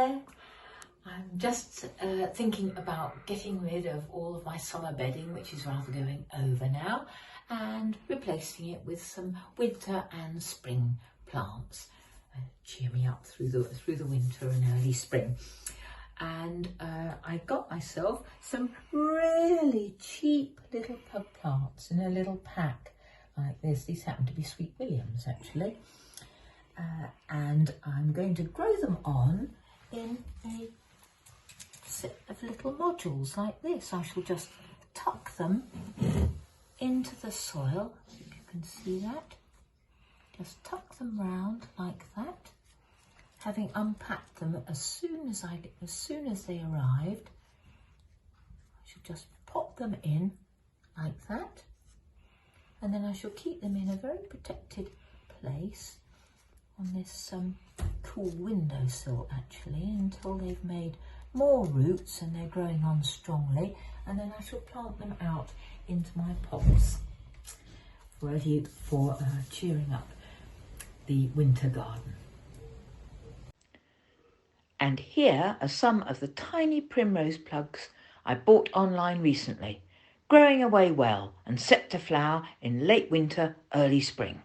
there. I'm just thinking about getting rid of all of my summer bedding, which is rather going over now, and replacing it with some winter and spring plants. Cheer me up through the winter and early spring. And I got myself some really cheap little pub plants in a little pack like this. These happen to be Sweet Williams, actually. And I'm going to grow them on in a set of little modules like this. I shall just tuck them into the soil, if you can see that. Just tuck them round like that. Having unpacked them as soon as they arrived, I shall just pop them in like that, and then I shall keep them in a very protected place on this cool windowsill actually, until they've made more roots and they're growing on strongly, and then I shall plant them out into my pots ready for cheering up the winter garden. And here are some of the tiny primrose plugs I bought online recently, growing away well and set to flower in late winter, early spring.